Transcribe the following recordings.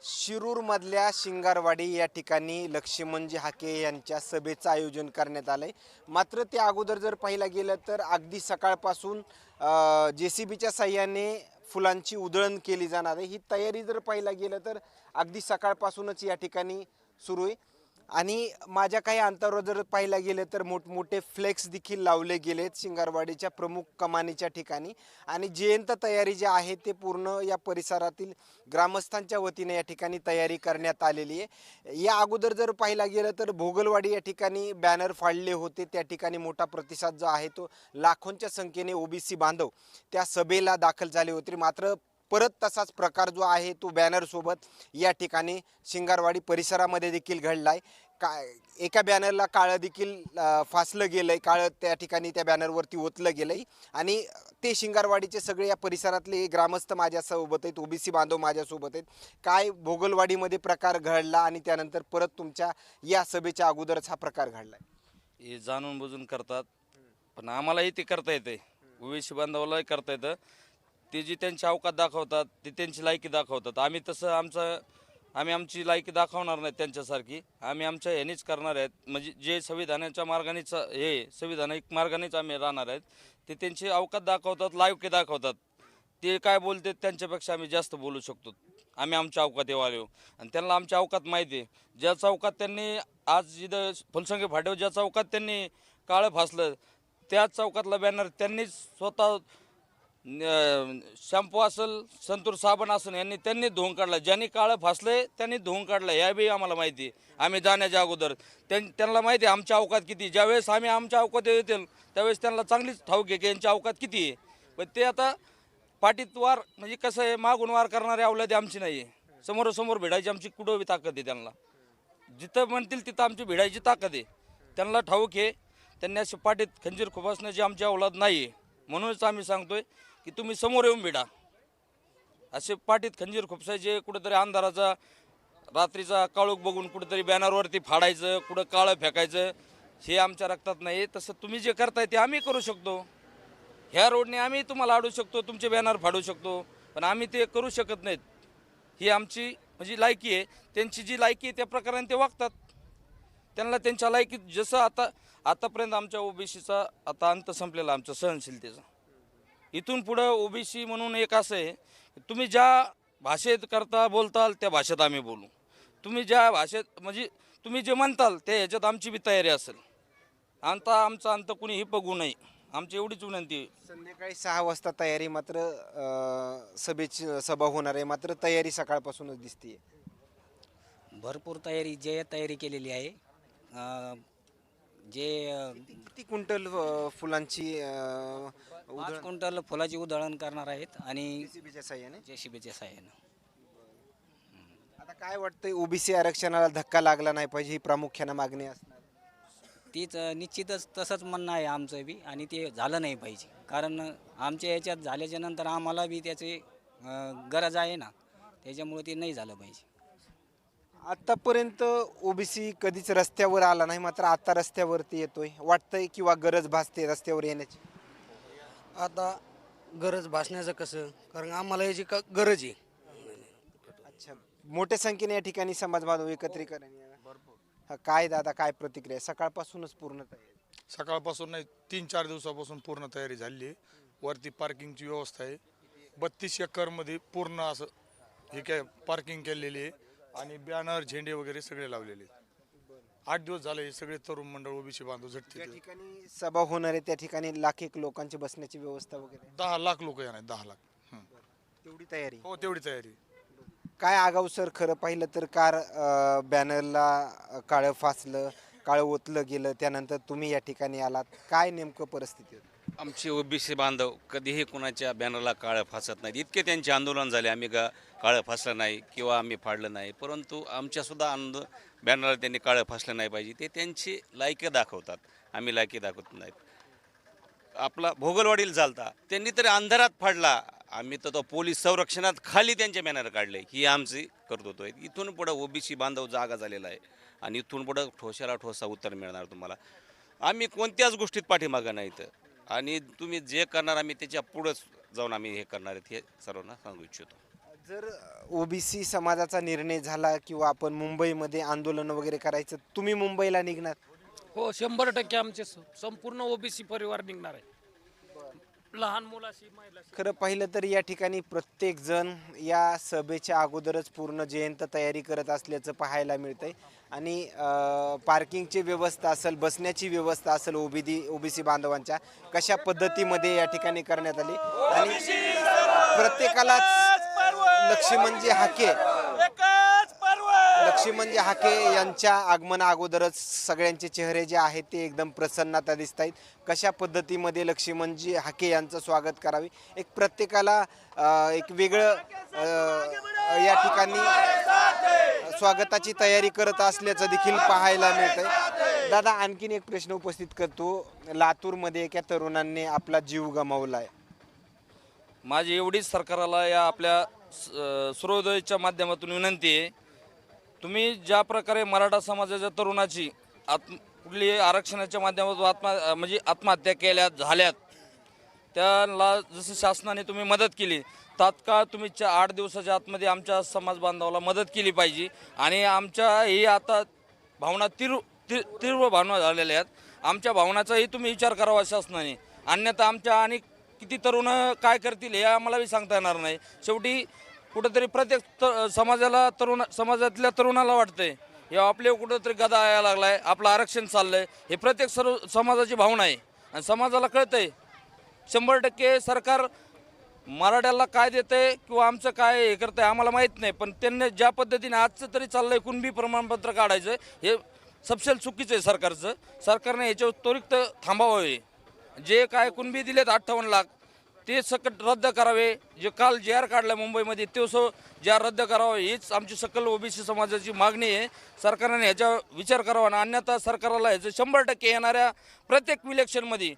शिरूरमधल्या शिंगारवाडी या ठिकाणी लक्ष्मणजी हाके यांच्या सभेचं आयोजन करण्यात आलंय। मात्र त्या अगोदर जर पाहिलं गेलं तर अगदी सकाळपासून JCBच्या साह्याने फुलांची उधळण केली जाणार आहे। ही तयारी जर पाहिलं गेलं तर अगदी सकाळपासूनच या ठिकाणी सुरू आहे आणि माझ्या काही अंतरावर जर पाहिलं गेलं तर मोठमोठे फ्लेक्स देखील लावले गेलेत शिंगारवाडीच्या प्रमुख कमानीच्या ठिकाणी आणि जयंत तयारी जी आहे ते पूर्ण या परिसरातील ग्रामस्थांच्या वतीने या ठिकाणी तयारी करण्यात आलेली आहे। या अगोदर जर पाहिलं गेलं तर भोगलवाडी या ठिकाणी बॅनर फाडले होते, त्या ठिकाणी मोठा प्रतिसाद जो आहे तो लाखोंच्या संख्येने OBC बांधव त्या सभेला दाखल झाले होते। मात्र परत तसाच प्रकार जो आहे तो बॅनर सोबत या ठिकाणी शिंगारवाडी परिसरामध्ये देखील घडलाय। एका बॅनरला काळं देखील फासलं गेलंय, काळं त्या ठिकाणी त्या बॅनरवरती ओतलं गेलंय आणि ते शिंगारवाडीचे सगळे या परिसरातले ग्रामस्थ माझ्यासोबत आहेत, OBC बांधव माझ्यासोबत आहेत। काय भोगलवाडीमध्ये प्रकार घडला आणि त्यानंतर परत तुमच्या या सभेच्या अगोदरच हा प्रकार घडलाय? हे जाणून बुजून करतात, पण आम्हालाही ते करता येते, OBC बांधवालाही करता येतं। ते जी त्यांची अवकात दाखवतात ते त्यांची लायकी दाखवतात। आम्ही तसं आम्ही आमची लायकी दाखवणार नाही त्यांच्यासारखी, आम्ही आमच्या ह्यानेच करणार आहेत। म्हणजे जे संविधानाच्या मार्गानेच हे संविधानिक मार्गानेच आम्ही राहणार आहेत। ते त्यांची अवकात दाखवतात, लायकी दाखवतात। ते काय बोलतात त्यांच्यापेक्षा आम्ही जास्त बोलू शकतो। आम्ही आमच्या अवकातीवर आलो आणि त्यांना आमच्या अवकात माहिती आहे। ज्या चौकात त्यांनी आज इथं फुलसंगे फाट्यावर ज्या चौकात त्यांनी काळं फासलं त्याच चौकातला बॅनर त्यांनीच स्वतः शॅम्पू असेल, संतूर साबण असेल यांनी त्यांनी धुवून काढला। ज्यांनी काळं फासले त्यांनी धुवून काढलं, या बी आम्हाला माहिती आहे। आम्ही जाण्याच्या अगोदर त्यांना माहिती आहे आमच्या अवकात किती। ज्यावेळेस आम्ही आमच्या अवकात येतील त्यावेळेस त्यांना चांगलीच ठाऊक आहे की यांच्या अवकात किती आहे। पण ते आता पाठीत वार म्हणजे कसं आहे, मागून वार करणारे अवलादी आमची नाही आहे, समोरासमोर भिडायची आमची कुठं बी ताकद आहे। त्यांना जिथं म्हणतील तिथं आमची भिडायची ताकद आहे। त्यांना ठाऊक आहे त्यांनी अशी पाठीत खंजीर खुपसण्याची आमची अवलाद नाही आहे। म्हणूनच आम्ही सांगतोय की तुम्ही समोर येऊन भिडा। असे पाठीत खंजीर खुपसायचे, कुठेतरी अंधाराचा रात्रीचा काळोख बघून कुठेतरी बॅनरवरती फाडायचं, कुठं काळं फेकायचं, हे आमच्या रक्तात नाही। तसं तुम्ही जे करताय ते आम्ही करू शकतो। ह्या रोडने आम्ही तुम्हाला अडू शकतो, तुमचे बॅनर फाडू शकतो, पण आम्ही ते करू शकत नाहीत। ही आमची म्हणजे लायकी आहे। त्यांची जी लायकी आहे त्या प्रकाराने ते वागतात। त्यांना त्यांच्या लायकीत जसं आतापर्यंत आमच्या OBCचा आता अंत संपलेला आमच्या सहनशीलतेचा। इथून पुढं OBC म्हणून एक असं आहे, तुम्ही ज्या भाषेत करता बोलताल त्या भाषेत आम्ही बोलू। तुम्ही ज्या भाषेत म्हणजे तुम्ही जे म्हणताल त्या ह्याच्यात आमची बी तयारी असेल। आमचा अंत कुणीही बघू नये, आमची एवढीच विनंती आहे। संध्याकाळी 6 वाजता तयारी, मात्र सभा होणार आहे, मात्र तयारी सकाळपासूनच दिसते। भरपूर तयारी केलेली आहे। जे किती क्विंटल फुलांची 5 क्विंटल फुलाची उधळण करणार आहेत आणि JCBच्या साह्याने? JCBच्या साह्यानं। आता काय वाटतंय, OBC आरक्षणाला धक्का लागला नाही पाहिजे ही प्रामुख्याने मागणी असणार? तीच निश्चितच तसंच म्हणणं आहे आमचं बी, आणि ते झालं नाही पाहिजे। कारण आमच्या याच्यात झाल्याच्या नंतर आम्हाला बी त्याची गरज आहे ना, त्याच्यामुळे ते नाही झालं पाहिजे। आतापर्यंत OBC कधीच रस्त्यावर आला नाही, मात्र आता रस्त्यावरती येतोय, वाटतंय किंवा गरज भासते रस्त्यावर येण्याची? आता गरज भासण्याचं कसं, कारण आम्हाला याची गरज आहे। अच्छा, मोठ्या संख्येने या ठिकाणी समाज बांधव एकत्रीकरण काय दादा, काय प्रतिक्रिया? सकाळपासूनच पूर्ण तयारी? सकाळपासून नाही, 3-4 दिवसापासून पूर्ण तयारी झाली आहे। वरती पार्किंगची व्यवस्था आहे, 32 एकरमध्ये पूर्ण असं हे काय पार्किंग केलेली आहे आणि बॅनर झेंडे वगैरे सगळे लावलेले आहेत। 8 दिवस झाले हे सगळे तरुण मंडळ OBC बांधव झटते। त्या ठिकाणी सभा होणार आहे, त्या ठिकाणी लाख एक लोकांची बसण्याची व्यवस्था वगैरे? 10 लाख लोक येणार, 10 लाख। तेवढी तयारी? हो, तेवढी तयारी। काय आगाऊ सर, खरं पाहिलं तर कार बॅनरला काळं फासलं, काळं ओतलं गेलं, त्यानंतर तुम्ही या ठिकाणी आलात, काय नेमकं परिस्थिती होती? आमचे OBC बांधव कधीही कोणाच्या बॅनरला काळं फासत नाहीत। इतके त्यांचे आंदोलन झाले, आम्ही काळं फासलं नाही किंवा आम्ही फाडलं नाही, परंतु आमच्यासुद्धा बॅनरला त्यांनी काळं फासलं नाही पाहिजे। ते त्यांची लायकी दाखवतात, आम्ही लायकी दाखवत नाहीत। आपला भोगलवाडीला झालता, त्यांनी तरी अंधारात फाडला, आम्ही तर तो पोलीस संरक्षणात खाली त्यांचे बॅनर काढले, ही आमची करतोय। इथून पुढं OBC बांधव जागा झालेला आहे आणि इथून पुढं ठोसाला ठोसा उत्तर मिळणार तुम्हाला। आम्ही कोणत्याच गोष्टीत पाठीमागं नाहीत आणि तुम्ही जे करणार आम्ही त्याच्या पुढंच जाऊन आम्ही हे करणार आहेत, हे सर्वांना सांगू इच्छितो। जर ओबीसी समाजाचा निर्णय झाला किंवा आपण मुंबईमध्ये आंदोलन वगैरे करायचं, तुम्ही मुंबईला निघणार? हो 100% आमचे संपूर्ण ओबीसी परिवार निघणार आहे. लहान मुलाशी महिलाशी. खरं पाहिलं तर या ठिकाणी प्रत्येक जण या सभेच्या अगोदरच पूर्ण जयंत तयारी करत असल्याचं पाहायला मिळतंय. आणि पार्किंगची व्यवस्था असेल, बसण्याची व्यवस्था असेल, ओबीसी बांधवांच्या कशा पद्धतीमध्ये या ठिकाणी करण्यात आली. आणि प्रत्येकालाच लक्ष्मणजी हाके यांच्या आगमना अगोदरच सगळ्यांचे चेहरे जे आहेत ते एकदम प्रसन्नता दिसत आहेत. कशा पद्धतीमध्ये लक्ष्मणजी हाके यांचं स्वागत करावे, एक प्रत्येकाला एक वेगळं या ठिकाणी स्वागताची तयारी करत असल्याचं देखील पाहायला मिळतंय. दादा, आणखीन एक प्रश्न उपस्थित करतो. लातूरमध्ये एका तरुणांनी आपला जीव गमावला आहे. माझी एवढीच सरकारला या आपल्या सूर्योदयच्या माध्यमातून विनंती आहे, तुम्ही ज्या प्रकारे मराठा समाजाच्या तरुणाची कुठली आरक्षणाच्या माध्यमातून आत्महत्या केल्या झाल्यात, त्याला जसं शासनाने तुम्ही मदत केली, तात्काळ तुम्ही 8 दिवसाच्या आतमध्ये आमच्या समाज बांधवाला मदत केली पाहिजे. आणि आमच्या ही आता भावना तीव्र भावना झालेल्या आहेत. आमच्या भावनाचाही तुम्ही विचार करावा शासनाने, अन्यथा आमच्या आणि किती तरुण काय करतील हे आम्हालाही सांगता येणार नाही. शेवटी कुठंतरी प्रत्येक समाजातल्या तरुणाला वाटतंय हे आपले कुठंतरी गदा यायला लागलाय, आपलं आरक्षण चाललंय, हे प्रत्येक सर्व समाजाची भावना आहे. आणि समाजाला कळतंय 100% सरकार मराठ्याला काय देतंय किंवा आमचं काय हे करतंय आम्हाला माहीत नाही. पण त्यांनी ज्या पद्धतीने आजचं तरी चाललंय कुणबी प्रमाणपत्र काढायचं, हे सपशेल चुकीचं आहे सरकारचं. सरकारने याच्यावर त्वरित थांबावे. जे काय कुणबी दिलेत 58 लाख ते सकट रद्द करावे. जे काल JR काढला मुंबईमध्ये ते JR रद्द करावं, हीच आमची सकल ओबीसी समाजाची मागणी आहे. सरकारने ह्याचा विचार करावा. आणि अन्यथा सरकारला ह्याचं 100% येणाऱ्या प्रत्येक इलेक्शनमध्ये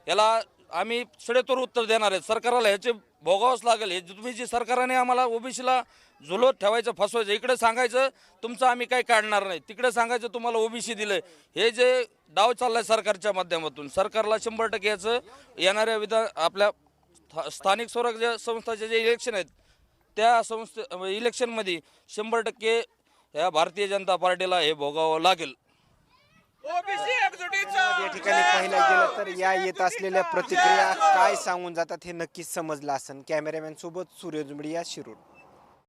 याला आम्ही सडेतोड उत्तर देणार आहेत. सरकारला ह्याचे भोगावंच लागेल. हे तुम्ही जी सरकारने आम्हाला ओबीसीला झुलत ठेवायचं, फसवायचं, इकडे सांगायचं तुमचं आम्ही काही काढणार नाही, तिकडे सांगायचं तुम्हाला ओबीसी दिलं, हे जे डाव चाललाय सरकारच्या माध्यमातून, सरकारला 100% याचं येणाऱ्या आपल्या स्थानिक स्वराज्य संस्थाचे जे इलेक्शन आहेत त्या इलेक्शनमध्ये 100% या भारतीय जनता पार्टीला हे भोगावं लागेल. या ठिकाणी पाहिलं गेलं तर या येत असलेल्या प्रतिक्रिया काय सांगून जातात हे नक्कीच समजलं असेल. कॅमेरामॅन सोबत सूर्य जुंबडिया, शिरूर.